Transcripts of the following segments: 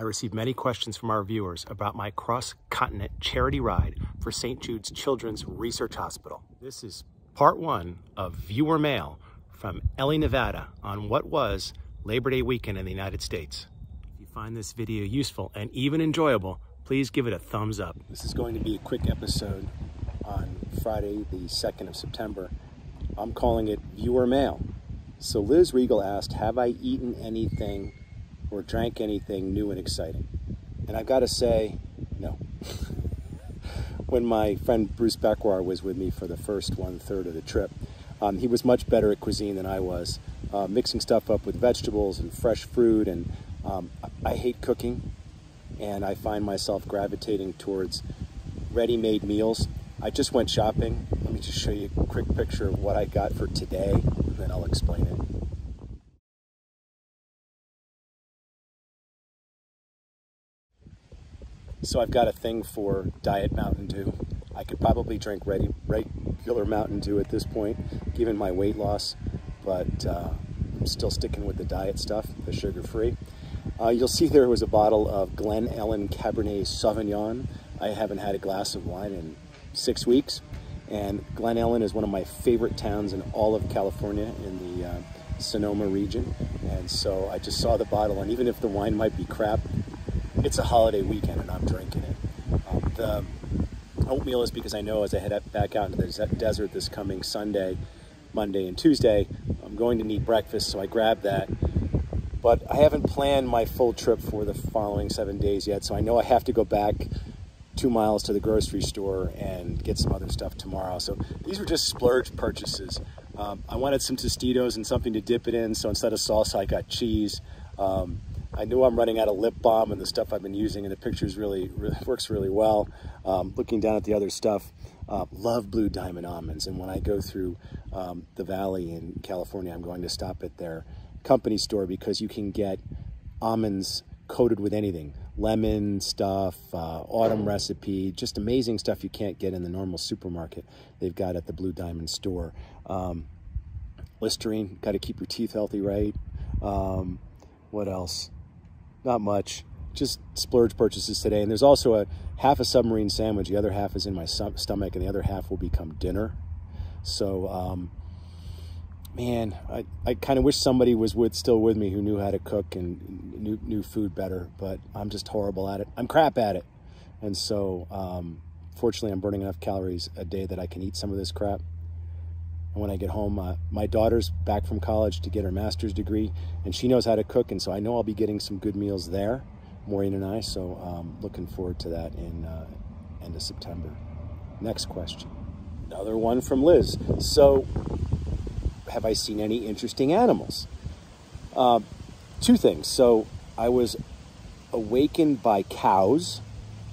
I received many questions from our viewers about my cross-continent charity ride for St. Jude's Children's Research Hospital. This is part one of viewer mail from Ellie, Nevada on what was Labor Day weekend in the United States. If you find this video useful and even enjoyable, please give it a thumbs up. This is going to be a quick episode on Friday, the 2nd of September. I'm calling it viewer mail. So Liz Regal asked, have I eaten anything or drank anything new and exciting? And I've got to say, no. When my friend Bruce Beckwar was with me for the first 1/3 of the trip, he was much better at cuisine than I was, mixing stuff up with vegetables and fresh fruit, and I hate cooking, and I find myself gravitating towards ready-made meals. I just went shopping. Let me just show you a quick picture of what I got for today, and then I'll explain it. So I've got a thing for Diet Mountain Dew. I could probably drink regular Mountain Dew at this point, given my weight loss, but I'm still sticking with the diet stuff, the sugar-free. You'll see there was a bottle of Glen Ellen Cabernet Sauvignon. I haven't had a glass of wine in 6 weeks, and Glen Ellen is one of my favorite towns in all of California in the Sonoma region, and so I just saw the bottle, and even if the wine might be crap, it's a holiday weekend and I'm drinking it. The oatmeal is because I know as I head back out into the desert this coming Sunday, Monday, and Tuesday, I'm going to need breakfast, so I grabbed that. But I haven't planned my full trip for the following 7 days yet, so I know I have to go back 2 miles to the grocery store and get some other stuff tomorrow. So these were just splurge purchases. I wanted some Tostitos and something to dip it in, so instead of salsa, I got cheese. I knew I'm running out of lip balm and the stuff I've been using, and the pictures really works really well. Looking down at the other stuff, love Blue Diamond almonds, and when I go through the valley in California, I'm going to stop at their company store because you can get almonds coated with anything. Lemon stuff, autumn recipe, just amazing stuff you can't get in the normal supermarket. They've got at the Blue Diamond store. Listerine, got to keep your teeth healthy, right? What else? Not much, just splurge purchases today. And there's also half a submarine sandwich. The other half is in my stomach, and the other half will become dinner. So, man, I kind of wish somebody was still with me who knew how to cook and knew food better, but I'm just horrible at it. I'm crap at it. And so, fortunately, I'm burning enough calories a day that I can eat some of this crap. And when I get home, my daughter's back from college to get her master's degree, and she knows how to cook, and so I know I'll be getting some good meals there, Maureen and I, so looking forward to that in end of September. Next question. Another one from Liz. So, have I seen any interesting animals? 2 things. So, I was awakened by cows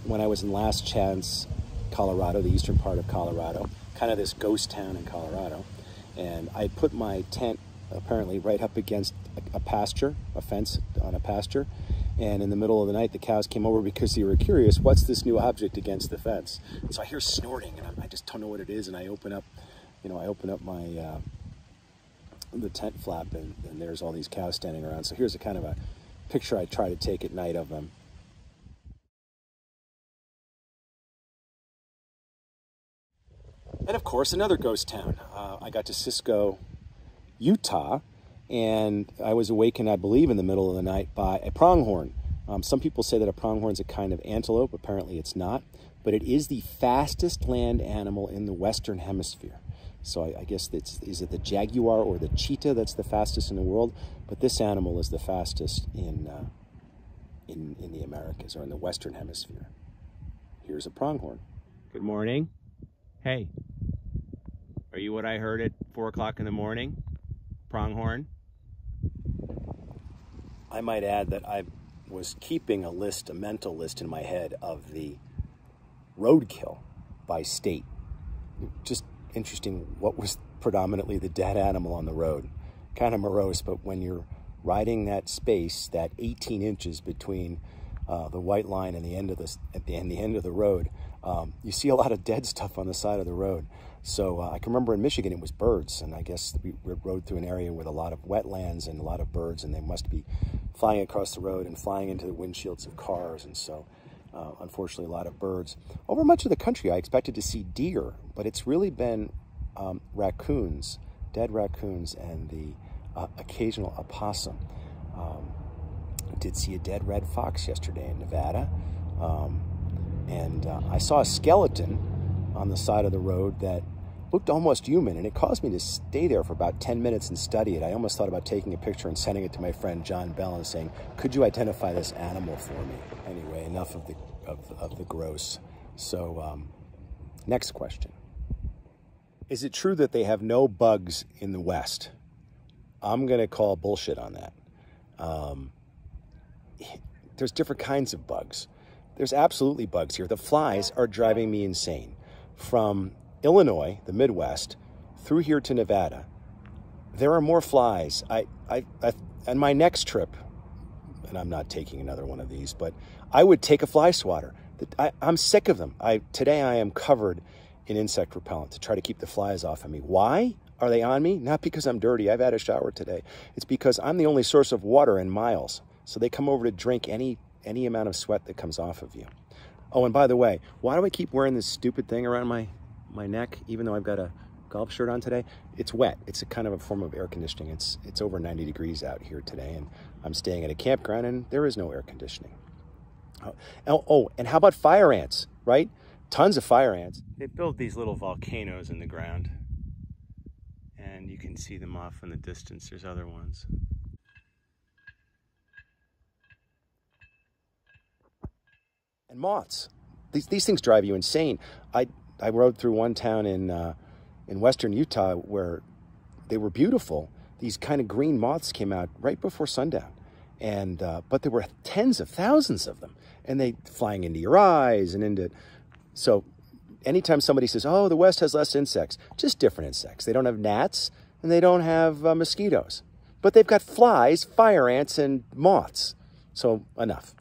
when I was in Last Chance, Colorado, the eastern part of Colorado. Kind of this ghost town in Colorado, and I put my tent apparently right up against a pasture, a fence on a pasture, and in the middle of the night the cows came over because they were curious, what's this new object against the fence? And so I hear snorting, and I just don't know what it is, and I open up my the tent flap, and there's all these cows standing around. So here's a kind of a picture I try to take at night of them. And of course, another ghost town. I got to Cisco, Utah, and I was awakened, I believe, in the middle of the night by a pronghorn. Some people say that a pronghorn is a kind of antelope. Apparently it's not, but it is the fastest land animal in the Western Hemisphere. So I guess is it the jaguar or the cheetah that's the fastest in the world? But this animal is the fastest in the Americas, or in the Western Hemisphere. Here's a pronghorn. Good morning. Hey, are you what I heard at 4 o'clock in the morning? Pronghorn? I might add that I was keeping a mental list in my head of the roadkill by state. Just interesting what was predominantly the dead animal on the road. Kind of morose, but when you're riding that space, that 18 inches between the white line and the end of the end of the road, you see a lot of dead stuff on the side of the road. So I can remember in Michigan it was birds, and I guess we rode through an area with a lot of wetlands and a lot of birds, and they must be flying across the road and flying into the windshields of cars. And so, unfortunately, a lot of birds. Over much of the country, I expected to see deer, but it's really been raccoons, dead raccoons, and the occasional opossum. I did see a dead red fox yesterday in Nevada. And I saw a skeleton on the side of the road that looked almost human, and it caused me to stay there for about 10 minutes and study it. I almost thought about taking a picture and sending it to my friend John Bell and saying, could you identify this animal for me? Anyway, enough of the gross. So, next question. Is it true that they have no bugs in the West? I'm going to call bullshit on that. There's different kinds of bugs. There's absolutely bugs here. The flies are driving me insane. From Illinois, the Midwest, through here to Nevada, there are more flies. On my next trip, and I'm not taking another one of these, but I would take a fly swatter. I'm sick of them. Today I am covered in insect repellent to try to keep the flies off of me. Why are they on me? Not because I'm dirty. I've had a shower today. It's because I'm the only source of water in miles. So they come over to drink any amount of sweat that comes off of you. Oh, and by the way, why do I keep wearing this stupid thing around my neck, even though I've got a golf shirt on today? It's wet. It's a kind of a form of air conditioning. It's over 90 degrees out here today, and I'm staying at a campground, and there is no air conditioning. Oh, and how about fire ants, right? Tons of fire ants. They build these little volcanoes in the ground, and you can see them off in the distance. There's other ones. And moths. These things drive you insane. I rode through one town in western Utah where they were beautiful. These kind of green moths came out right before sundown, and but there were tens of thousands of them, and they flying into your eyes and into. So, anytime somebody says, "Oh, the West has less insects," just different insects. They don't have gnats and they don't have mosquitoes, but they've got flies, fire ants, and moths. So enough.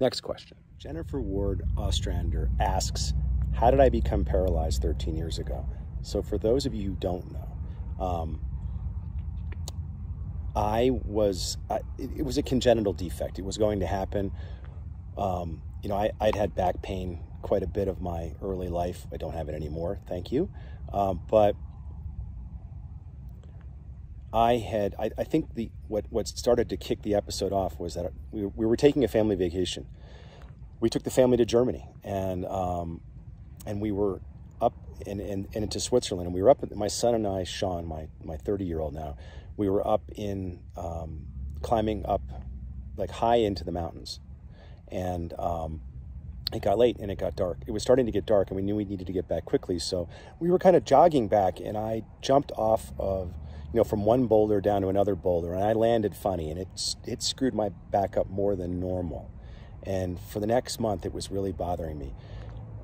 Next question. Jennifer Ward Ostrander asks, how did I become paralyzed 13 years ago? So for those of you who don't know, it was a congenital defect. It was going to happen. I'd had back pain quite a bit of my early life. I don't have it anymore, thank you. But I think what started to kick the episode off was that we were taking a family vacation. We took the family to Germany, and we were up and into Switzerland, and we were up. My son and I, Sean, my 30-year-old now, we were up in climbing up like high into the mountains, and it got late and it got dark. It was starting to get dark, and we knew we needed to get back quickly. So we were kind of jogging back, and I jumped off of from one boulder down to another boulder, and I landed funny, and it screwed my back up more than normal. And for the next month, it was really bothering me.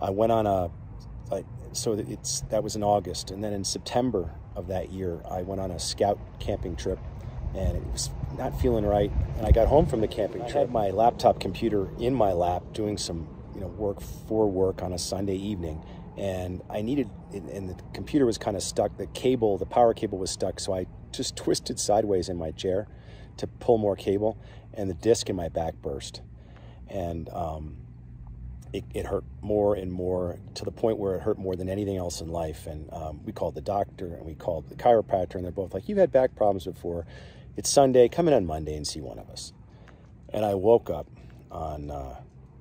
I went on that was in August. And then in September of that year, I went on a scout camping trip, and it was not feeling right. And I got home from the camping trip. I had my laptop computer in my lap doing some, work on a Sunday evening. And and the computer was kind of stuck. The power cable was stuck. So I just twisted sideways in my chair to pull more cable, and the disc in my back burst. And it hurt more and more, to the point where it hurt more than anything else in life. And we called the doctor, and we called the chiropractor, and they're both like, you've had back problems before. It's Sunday. Come in on Monday and see one of us. And I woke up on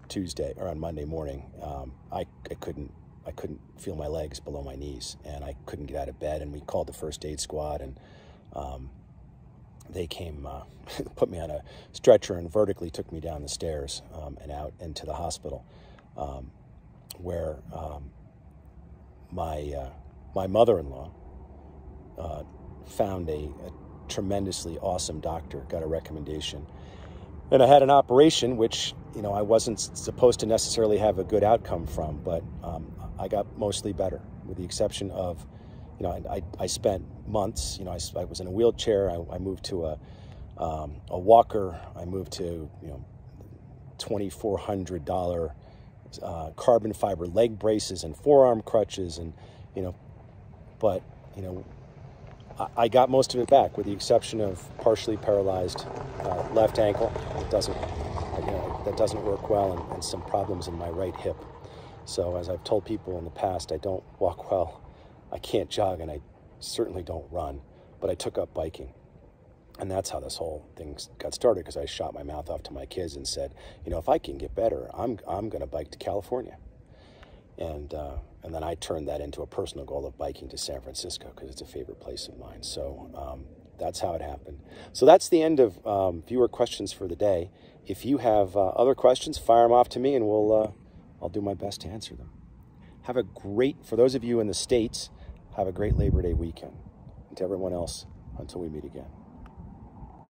Tuesday or on Monday morning. I couldn't feel my legs below my knees, and I couldn't get out of bed. And we called the first aid squad, and they came, put me on a stretcher and vertically took me down the stairs and out into the hospital, where my mother-in-law found a tremendously awesome doctor, got a recommendation. And I had an operation, which, I wasn't supposed to necessarily have a good outcome from, but I got mostly better, with the exception of, I spent months, I was in a wheelchair. I moved to a walker. I moved to, $2,400 carbon fiber leg braces and forearm crutches. And, but, I got most of it back, with the exception of partially paralyzed left ankle. It doesn't, that doesn't work well, and some problems in my right hip. So as I've told people in the past, I don't walk well, I can't jog, and I certainly don't run. But I took up biking, and that's how this whole thing got started, because I shot my mouth off to my kids and said, you know, if I can get better, I'm going to bike to California. And then I turned that into a personal goal of biking to San Francisco, because it's a favorite place of mine. So that's how it happened. So that's the end of viewer questions for the day. If you have other questions, fire them off to me, and I'll do my best to answer them. Have a great, for those of you in the States, have a great Labor Day weekend. And to everyone else, until we meet again.